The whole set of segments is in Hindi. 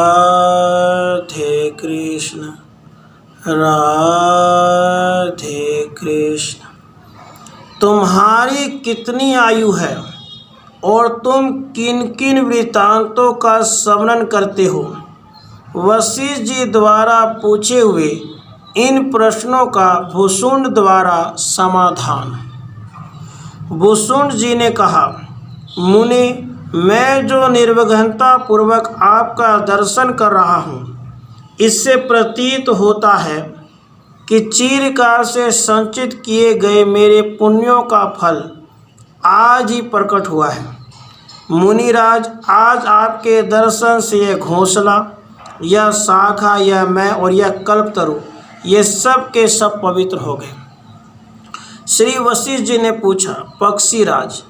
राधे कृष्ण राधे कृष्ण। तुम्हारी कितनी आयु है और तुम किन किन वृत्तांतों का स्मरण करते हो? वशिष्ठ जी द्वारा पूछे हुए इन प्रश्नों का भुसुंड द्वारा समाधान। भुसुंड जी ने कहा, मुनि, मैं जो निर्विघ्नता पूर्वक आपका दर्शन कर रहा हूँ, इससे प्रतीत होता है कि चिरकाल से संचित किए गए मेरे पुण्यों का फल आज ही प्रकट हुआ है। मुनिराज, आज आपके दर्शन से यह घोंसला, यह शाखा, यह मैं और यह कल्पतरु, ये सब के सब पवित्र हो गए। श्री वशिष्ठ जी ने पूछा, पक्षीराज,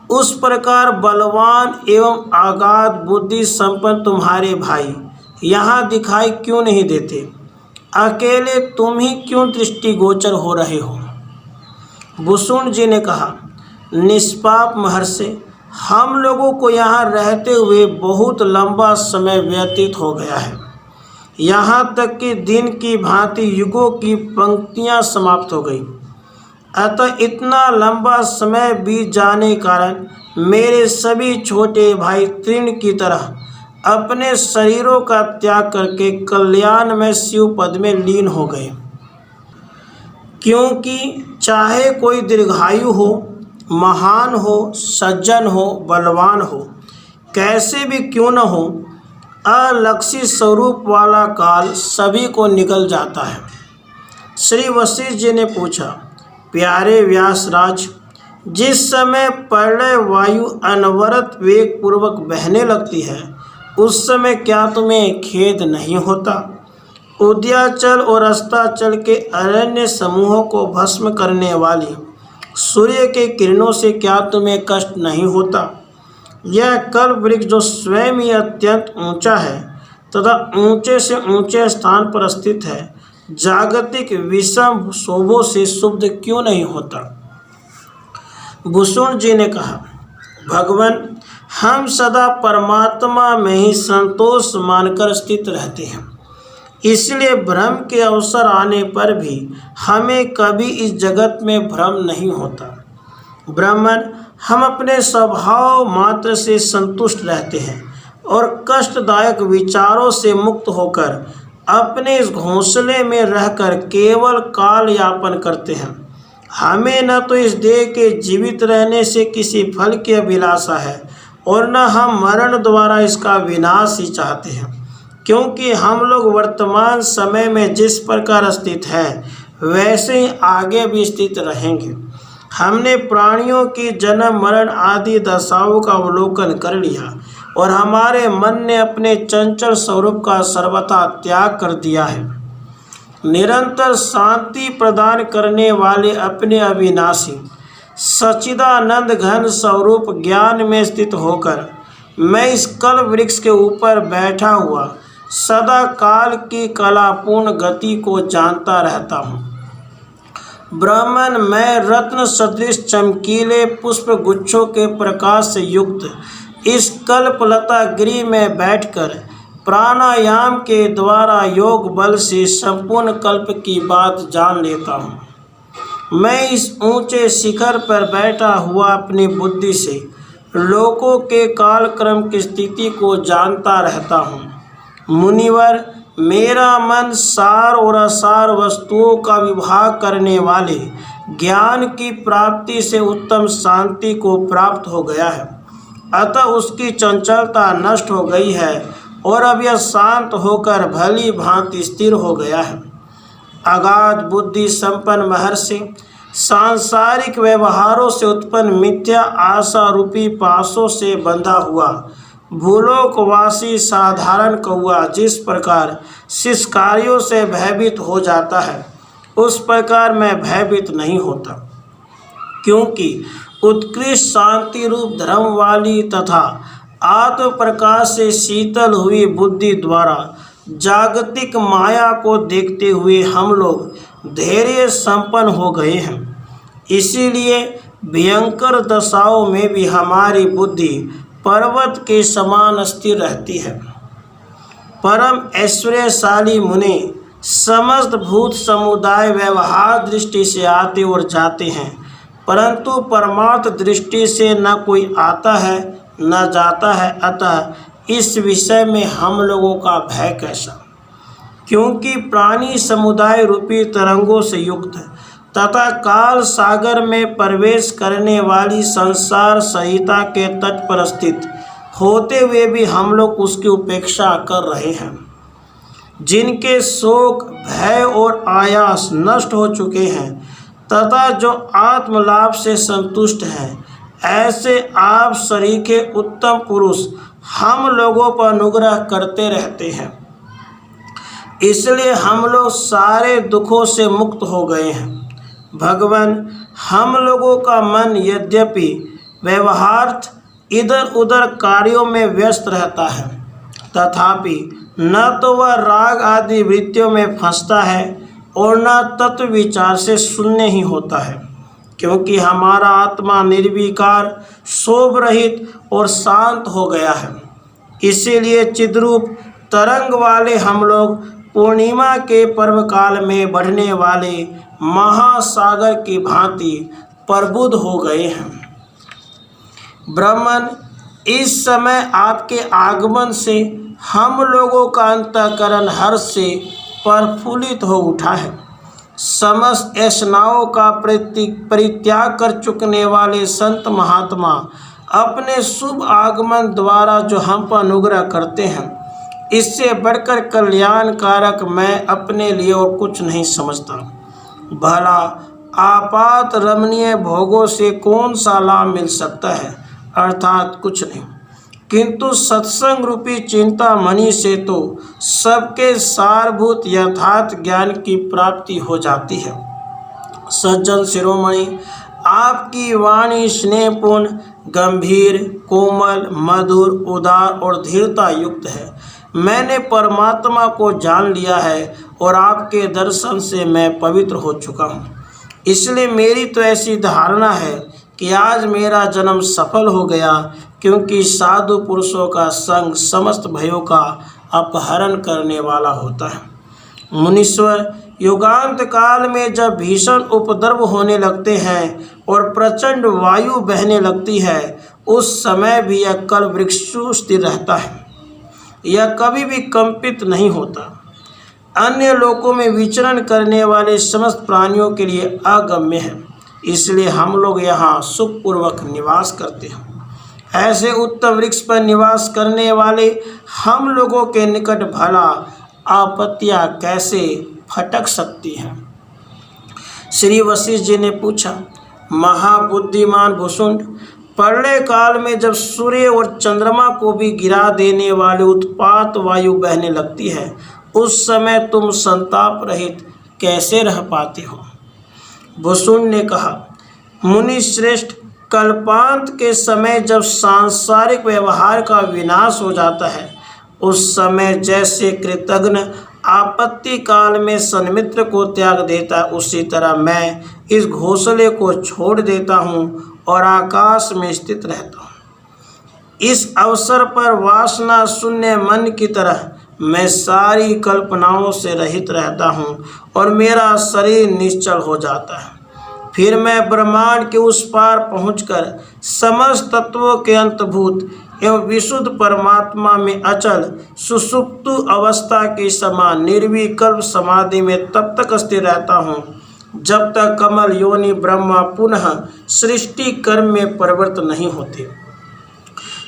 उस प्रकार बलवान एवं अगाध बुद्धि संपन्न तुम्हारे भाई यहाँ दिखाई क्यों नहीं देते? अकेले तुम ही क्यों दृष्टिगोचर हो रहे हो? भुसुंड जी ने कहा, निष्पाप महर्षि, हम लोगों को यहाँ रहते हुए बहुत लंबा समय व्यतीत हो गया है। यहाँ तक कि दिन की भांति युगों की पंक्तियाँ समाप्त हो गई। अतः इतना लंबा समय बीत जाने के कारण मेरे सभी छोटे भाई तृण की तरह अपने शरीरों का त्याग करके कल्याण में शिव पद में लीन हो गए। क्योंकि चाहे कोई दीर्घायु हो, महान हो, सज्जन हो, बलवान हो, कैसे भी क्यों न हो, अलक्षित स्वरूप वाला काल सभी को निकल जाता है। श्री वशिष्ठ जी ने पूछा, प्यारे व्यासराज, जिस समय प्रलय वायु अनवरत वेग पूर्वक बहने लगती है, उस समय क्या तुम्हें खेद नहीं होता? उदयाचल और अस्ताचल के अरण्य समूहों को भस्म करने वाली सूर्य के किरणों से क्या तुम्हें कष्ट नहीं होता? यह कल्प वृक्ष जो स्वयं ही अत्यंत ऊंचा है तथा ऊंचे से ऊंचे स्थान पर स्थित है, जागतिक विषम शोभों से शुद्ध क्यों नहीं होता? भुसुंड जी ने कहा, भगवान, हम सदा परमात्मा में ही संतोष मानकर स्थित रहते हैं, इसलिए भ्रम के अवसर आने पर भी हमें कभी इस जगत में भ्रम नहीं होता। ब्राह्मण, हम अपने स्वभाव मात्र से संतुष्ट रहते हैं और कष्टदायक विचारों से मुक्त होकर अपने इस घोंसले में रहकर केवल काल यापन करते हैं। हमें न तो इस देह के जीवित रहने से किसी फल की अभिलाषा है और न हम मरण द्वारा इसका विनाश ही चाहते हैं, क्योंकि हम लोग वर्तमान समय में जिस प्रकार स्थित हैं वैसे ही आगे भी स्थित रहेंगे। हमने प्राणियों की जन्म मरण आदि दशाओं का अवलोकन कर लिया और हमारे मन ने अपने चंचल स्वरूप का सर्वथा त्याग कर दिया है। निरंतर शांति प्रदान करने वाले अपने अविनाशी सच्चिदानंद घन स्वरूप ज्ञान में स्थित होकर मैं इस कल्प वृक्ष के ऊपर बैठा हुआ सदा काल की कलापूर्ण गति को जानता रहता हूँ। ब्राह्मण, मैं रत्न सदृश चमकीले पुष्प गुच्छों के प्रकाश से युक्त इस कल्पलता गिरी में बैठकर प्राणायाम के द्वारा योग बल से संपूर्ण कल्प की बात जान लेता हूँ। मैं इस ऊंचे शिखर पर बैठा हुआ अपनी बुद्धि से लोकों के कालक्रम की स्थिति को जानता रहता हूँ। मुनिवर, मेरा मन सार और असार वस्तुओं का विभाग करने वाले ज्ञान की प्राप्ति से उत्तम शांति को प्राप्त हो गया है, अतः उसकी चंचलता नष्ट हो गई है और अब यह शांत होकर भली भांति स्थिर हो गया है। अगाध बुद्धि संपन्न महर्षि, सांसारिक व्यवहारों से उत्पन्न मिथ्या आशा रूपी पाशों से बंधा हुआ भूलोकवासी साधारण कौआ जिस प्रकार शिष्कारियों से भयभीत हो जाता है, उस प्रकार मैं भयभीत नहीं होता, क्योंकि उत्कृष्ट शांति रूप धर्म वाली तथा आत्म प्रकाश से शीतल हुई बुद्धि द्वारा जागतिक माया को देखते हुए हम लोग धैर्य संपन्न हो गए हैं। इसीलिए भयंकर दशाओं में भी हमारी बुद्धि पर्वत के समान स्थिर रहती है। परम ऐश्वर्यशाली मुनि समस्त भूत समुदाय व्यवहार दृष्टि से आते और जाते हैं, परंतु परमार्थ दृष्टि से न कोई आता है न जाता है। अतः इस विषय में हम लोगों का भय कैसा? क्योंकि प्राणी समुदाय रूपी तरंगों से युक्त है तथा काल सागर में प्रवेश करने वाली संसार संहिता के तट पर स्थित होते हुए भी हम लोग उसकी उपेक्षा कर रहे हैं। जिनके शोक भय और आयास नष्ट हो चुके हैं तथा जो आत्मलाभ से संतुष्ट हैं, ऐसे आप सरीखे उत्तम पुरुष हम लोगों पर अनुग्रह करते रहते हैं। इसलिए हम लोग सारे दुखों से मुक्त हो गए हैं। भगवान, हम लोगों का मन यद्यपि व्यवहार्थ इधर उधर कार्यों में व्यस्त रहता है, तथापि न तो वह राग आदि वृत्तियों में फंसता है और न तत्व विचार से शून्य ही होता है, क्योंकि हमारा आत्मा निर्विकार, शोभ रहित और शांत हो गया है। इसीलिए चिद्रूप तरंग वाले हम लोग पूर्णिमा के पर्व काल में बढ़ने वाले महासागर की भांति प्रबुद्ध हो गए हैं। ब्राह्मण, इस समय आपके आगमन से हम लोगों का अंतःकरण हर्ष से प्रफुल्लित हो उठा है। समस्त ऐसनाओं का परित्याग कर चुकने वाले संत महात्मा अपने शुभ आगमन द्वारा जो हम पर अनुग्रह करते हैं, इससे बढ़कर कल्याणकारक मैं अपने लिए और कुछ नहीं समझता। भला आपात रमणीय भोगों से कौन सा लाभ मिल सकता है? अर्थात कुछ नहीं, किंतु सत्संग रूपी चिंता मणि से तो सबके सारभूत यथार्थ ज्ञान की प्राप्ति हो जाती है। सज्जन शिरोमणि, आपकी वाणी स्नेहपूर्ण, गंभीर, कोमल, मधुर, उदार और धीरता युक्त है। मैंने परमात्मा को जान लिया है और आपके दर्शन से मैं पवित्र हो चुका हूँ। इसलिए मेरी तो ऐसी धारणा है कि आज मेरा जन्म सफल हो गया, क्योंकि साधु पुरुषों का संग समस्त भयों का अपहरण करने वाला होता है। मुनीश्वर, युगांत काल में जब भीषण उपद्रव होने लगते हैं और प्रचंड वायु बहने लगती है, उस समय भी यह कल्प वृक्ष स्थिर रहता है, यह कभी भी कंपित नहीं होता। अन्य लोकों में विचरण करने वाले समस्त प्राणियों के लिए अगम्य है, इसलिए हम लोग यहाँ सुखपूर्वक निवास करते हैं। ऐसे उत्तम वृक्ष पर निवास करने वाले हम लोगों के निकट भला आपत्तियाँ कैसे फटक सकती हैं? श्री वशिष्ठ जी ने पूछा, महाबुद्धिमान भुसुंड, प्रलय काल में जब सूर्य और चंद्रमा को भी गिरा देने वाले उत्पात वायु बहने लगती है, उस समय तुम संताप रहित कैसे रह पाते हो? भुसुंड ने कहा, मुनि श्रेष्ठ, कल्पांत के समय जब सांसारिक व्यवहार का विनाश हो जाता है, उस समय जैसे कृतघ्न आपत्ति काल में सन्मित्र को त्याग देता है, उसी तरह मैं इस घोंसले को छोड़ देता हूँ और आकाश में स्थित रहता हूँ। इस अवसर पर वासना शून्य मन की तरह मैं सारी कल्पनाओं से रहित रहता हूँ और मेरा शरीर निश्चल हो जाता है। फिर मैं ब्रह्मांड के उस पार पहुंचकर समस्त तत्वों के अंतभूत एवं विशुद्ध परमात्मा में अचल सुषुप्त अवस्था के समान निर्विकल्प समाधि में तब तक स्थिर रहता हूँ जब तक कमल योनि ब्रह्मा पुनः सृष्टि कर्म में प्रवृत्त नहीं होते।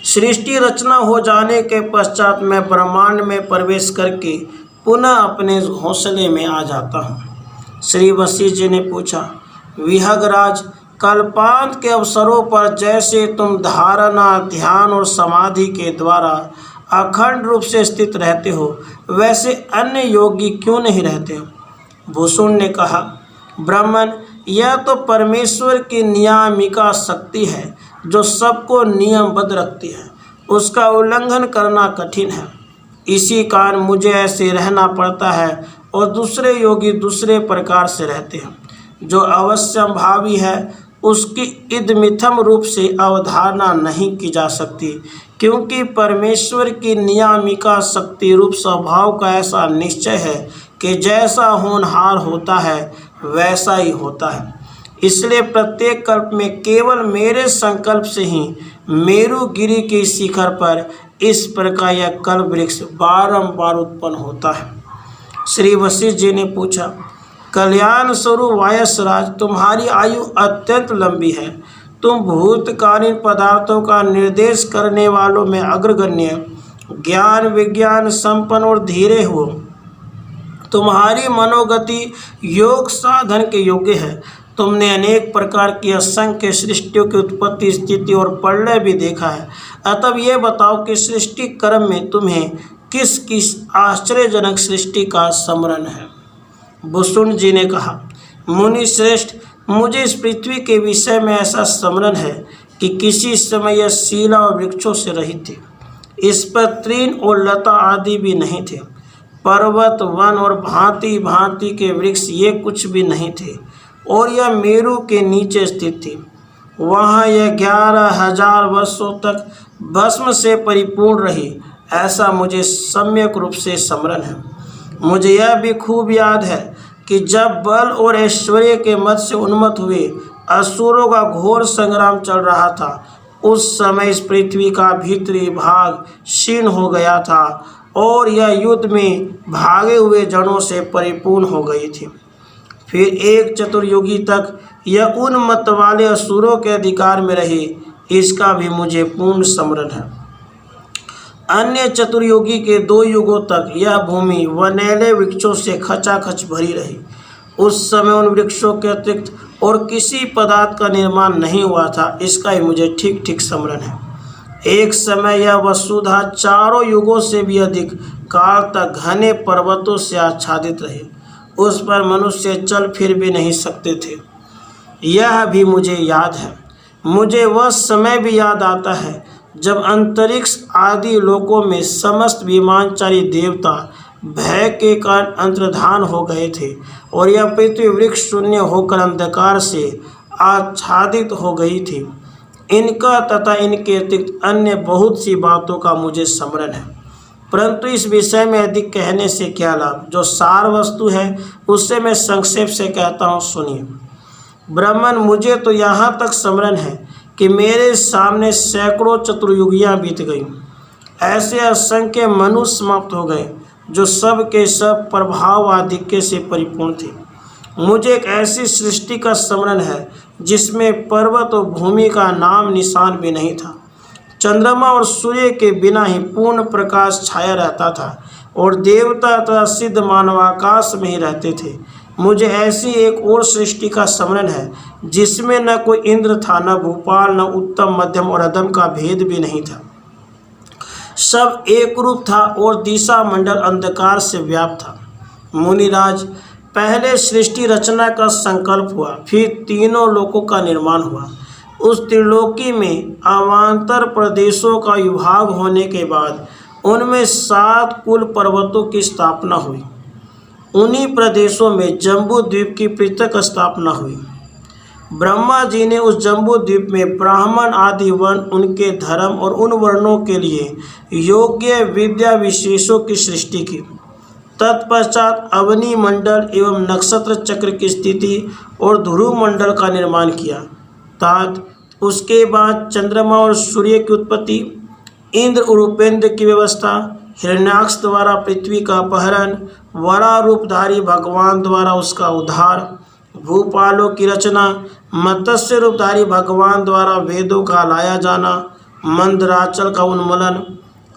सृष्टि रचना हो जाने के पश्चात मैं ब्रह्मांड में प्रवेश करके पुनः अपने घोंसले में आ जाता हूँ। श्री वशिष्ठ जी ने पूछा, विहगराज, कल्पांत के अवसरों पर जैसे तुम धारणा, ध्यान और समाधि के द्वारा अखंड रूप से स्थित रहते हो, वैसे अन्य योगी क्यों नहीं रहते? भुसुंड ने कहा, ब्राह्मण, यह तो परमेश्वर की नियामिका शक्ति है जो सबको नियमबद्ध रखती है, उसका उल्लंघन करना कठिन है। इसी कारण मुझे ऐसे रहना पड़ता है और दूसरे योगी दूसरे प्रकार से रहते हैं। जो अवश्यंभावी है उसकी इदमिथम रूप से अवधारणा नहीं की जा सकती, क्योंकि परमेश्वर की नियामिका शक्ति रूप स्वभाव का ऐसा निश्चय है कि जैसा होनहार होता है वैसा ही होता है। इसलिए प्रत्येक कल्प में केवल मेरे संकल्प से ही मेरुगिरी के शिखर पर इस प्रकार यह कल्प वृक्ष बारंबार उत्पन्न होता है। श्री वशिष्ठ जी ने पूछा, कल्याण स्वरूप वायसराज, तुम्हारी आयु अत्यंत लंबी है। तुम भूतकालीन पदार्थों का निर्देश करने वालों में अग्रगण्य, ज्ञान विज्ञान संपन्न और धीरे हो। तुम्हारी मनोगति योग साधन के योग्य है। तुमने अनेक प्रकार की असंख्य सृष्टियों की उत्पत्ति, स्थिति और प्रलय भी देखा है। अतः ये बताओ कि सृष्टि क्रम में तुम्हें किस किस आश्चर्यजनक सृष्टि का स्मरण है। भुसुंड जी ने कहा, मुनि श्रेष्ठ, मुझे इस पृथ्वी के विषय में ऐसा स्मरण है कि किसी समय यह शिला और वृक्षों से रहित थी। इस पर तृण और लता आदि भी नहीं थे। पर्वत, वन और भांति भांति के वृक्ष ये कुछ भी नहीं थे और यह मेरु के नीचे स्थित थी। वहाँ यह 11,000 वर्षों तक भस्म से परिपूर्ण रही, ऐसा मुझे सम्यक रूप से स्मरण है। मुझे यह भी खूब याद है कि जब बल और ऐश्वर्य के मद से उन्मत्त हुए असुरों का घोर संग्राम चल रहा था, उस समय इस पृथ्वी का भीतरी भाग क्षीण हो गया था और यह युद्ध में भागे हुए जनों से परिपूर्ण हो गई थी। फिर एक चतुर्युगी तक यह उन मत वाले असुरों के अधिकार में रही, इसका भी मुझे पूर्ण स्मरण है। अन्य चतुर्युगी के 2 युगों तक यह भूमि वनैले वृक्षों से खचाखच भरी रही। उस समय उन वृक्षों के अतिरिक्त और किसी पदार्थ का निर्माण नहीं हुआ था, इसका ही मुझे ठीक ठीक स्मरण है। एक समय यह वसुधा 4 युगों से भी अधिक काल तक घने पर्वतों से आच्छादित रही। उस पर मनुष्य चल फिर भी नहीं सकते थे, यह भी मुझे याद है। मुझे वह समय भी याद आता है जब अंतरिक्ष आदि लोकों में समस्त विमानचारी देवता भय के कारण अंतर्धान हो गए थे और यह पृथ्वी वृक्ष शून्य होकर अंधकार से आच्छादित हो गई थी। इनका तथा इनके अतिरिक्त अन्य बहुत सी बातों का मुझे स्मरण है, परंतु इस विषय में अधिक कहने से क्या लाभ। जो सार वस्तु है उससे मैं संक्षेप से कहता हूँ, सुनिए। ब्राह्मण, मुझे तो यहाँ तक स्मरण है कि मेरे सामने सैकड़ों चतुर्युगियाँ बीत गईं। ऐसे असंख्य मनुष्य समाप्त हो गए जो सब के सब प्रभाव आधिक्य से परिपूर्ण थे। मुझे एक ऐसी सृष्टि का स्मरण है जिसमें पर्वत और भूमि का नाम निशान भी नहीं था। चंद्रमा और सूर्य के बिना ही पूर्ण प्रकाश छाया रहता था और देवता तथा सिद्ध मानव आकाश में ही रहते थे। मुझे ऐसी एक और सृष्टि का स्मरण है जिसमें न कोई इंद्र था, न भूपाल, न उत्तम, मध्यम और अधम का भेद भी नहीं था। सब एक रूप था और दिशा मंडल अंधकार से व्याप्त था। मुनिराज, पहले सृष्टि रचना का संकल्प हुआ, फिर तीनों लोकों का निर्माण हुआ। उस त्रिलोकी में अवान्तर प्रदेशों का विभाग होने के बाद उनमें 7 कुल पर्वतों की स्थापना हुई। उन्हीं प्रदेशों में जम्बू द्वीप की पृथक स्थापना हुई। ब्रह्मा जी ने उस जम्बू द्वीप में ब्राह्मण आदि वर्ण, उनके धर्म और उन वर्णों के लिए योग्य विद्या विशेषों की सृष्टि की। तत्पश्चात अवनी मंडल एवं नक्षत्र चक्र की स्थिति और ध्रुव मंडल का निर्माण किया। उसके बाद चंद्रमा और सूर्य की उत्पत्ति, इंद्र और उपेंद्र की व्यवस्था, हिरण्याक्ष द्वारा पृथ्वी का अपहरण, वरा रूपधारी भगवान द्वारा उसका उद्धार, भूपालों की रचना, मत्स्य रूपधारी भगवान द्वारा वेदों का लाया जाना, मंदराचल का उन्मूलन,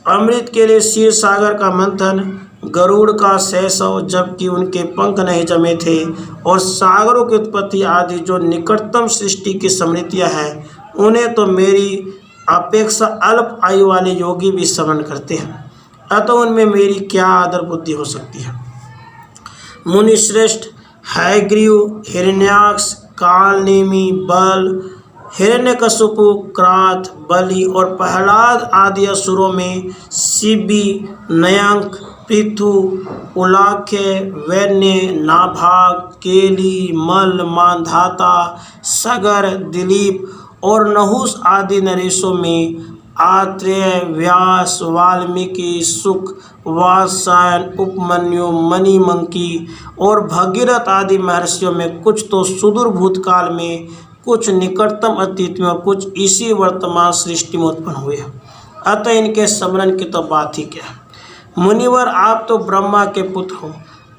अमृत के लिए क्षीर सागर का मंथन, गरुड़ का शैशव जबकि उनके पंख नहीं जमे थे, और सागरों की उत्पत्ति आदि जो निकटतम सृष्टि की स्मृतियाँ हैं, उन्हें तो मेरी अपेक्षा अल्प आयु वाले योगी भी स्मरण करते हैं। अतः उनमें मेरी क्या आदर बुद्धि हो सकती है। मुनिश्रेष्ठ, हयग्रीव, हिरण्याक्ष, कालनेमी, बल, हिरण्यकशिपु, क्रात, बलि और प्रहलाद आदि असुरों में शिबी, नयंक, पृथु, उलाख्य, वैन्य, नाभाग, केली, मल, मानधाता, सगर, दिलीप और नहुस आदि नरेशों में आत्रेय, व्यास, वाल्मीकि, शुक, वात्सायन, उपमन्यु, मणिमंकी और भगीरथ आदि महर्षियों में कुछ तो सुदूर भूतकाल में, कुछ निकटतम अतीत में और कुछ इसी वर्तमान सृष्टि में उत्पन्न हुए हैं। अतः इनके स्मरण की तो बात ही क्या है। मुनिवर, आप तो ब्रह्मा के पुत्र हो,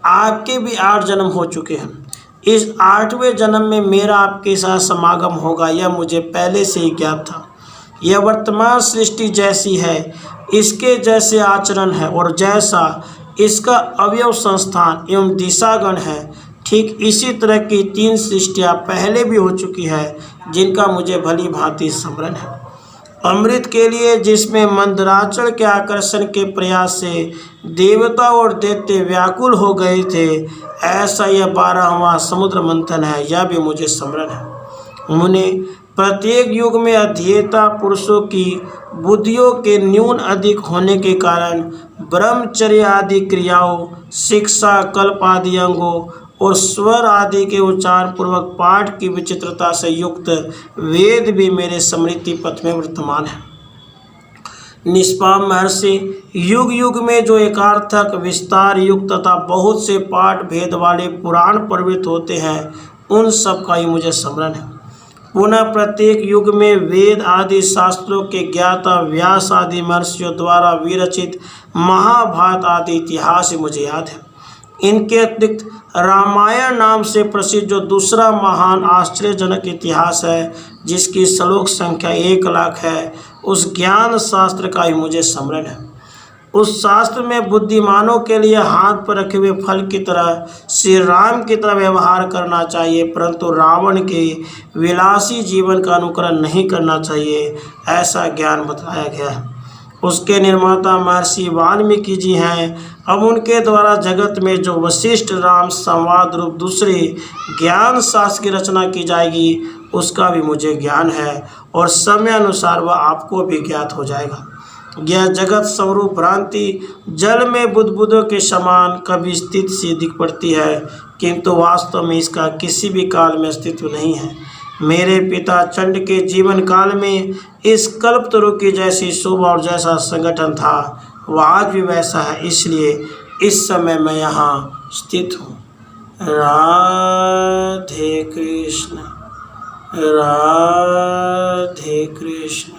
आपके भी 8 जन्म हो चुके हैं। इस 8वें जन्म में मेरा आपके साथ समागम होगा, यह मुझे पहले से ही ज्ञात था। यह वर्तमान सृष्टि जैसी है, इसके जैसे आचरण है और जैसा इसका अवयव संस्थान एवं दिशागण है, ठीक इसी तरह की 3 सृष्टियाँ पहले भी हो चुकी है, जिनका मुझे भली भांति स्मरण है। अमृत के लिए जिसमें मंदराचल के आकर्षण के प्रयास से देवता और दैत्य व्याकुल हो गए थे, ऐसा यह 12वां समुद्र मंथन है, यह भी मुझे स्मरण है। मुने, प्रत्येक युग में अध्येता पुरुषों की बुद्धियों के न्यून अधिक होने के कारण ब्रह्मचर्य आदि क्रियाओं, शिक्षा, कल्प आदि अंगों और स्वर आदि के उच्चारण पूर्वक पाठ की विचित्रता से युक्त वेद भी मेरे स्मृति पथ में वर्तमान है। निष्पाप महर्षि, युग युग में जो एकार्थक, विस्तार युक्त तथा बहुत से पाठ भेद वाले पुराण प्रवृत्त होते हैं, उन सब का ही मुझे स्मरण है। पुनः प्रत्येक युग में वेद आदि शास्त्रों के ज्ञाता व्यास आदि महर्षियों द्वारा विरचित महाभारत आदि इतिहास मुझे याद है। इनके अतिरिक्त रामायण नाम से प्रसिद्ध जो दूसरा महान आश्चर्यजनक इतिहास है, जिसकी श्लोक संख्या 1,00,000 है, उस ज्ञान शास्त्र का ही मुझे स्मरण है। उस शास्त्र में बुद्धिमानों के लिए हाथ पर रखे हुए फल की तरह श्री राम की तरह व्यवहार करना चाहिए, परंतु रावण के विलासी जीवन का अनुकरण नहीं करना चाहिए, ऐसा ज्ञान बताया गया है। उसके निर्माता महर्षि वाल्मीकि जी हैं। अब उनके द्वारा जगत में जो वशिष्ठ राम संवाद रूप दूसरे ज्ञान शास्त्र की रचना की जाएगी, उसका भी मुझे ज्ञान है और समय अनुसार वह आपको भी ज्ञात हो जाएगा। यह जगत स्वरूप भ्रांति जल में बुदबुदों के समान कभी स्थित सी दिख पड़ती है, किंतु वास्तव में इसका किसी भी काल में अस्तित्व नहीं है। मेरे पिता चंड के जीवन काल में इस कल्पतरु की जैसी शोभा और जैसा संगठन था, वह आज भी वैसा है, इसलिए इस समय मैं यहाँ स्थित हूँ। राधे कृष्ण, राधे कृष्ण।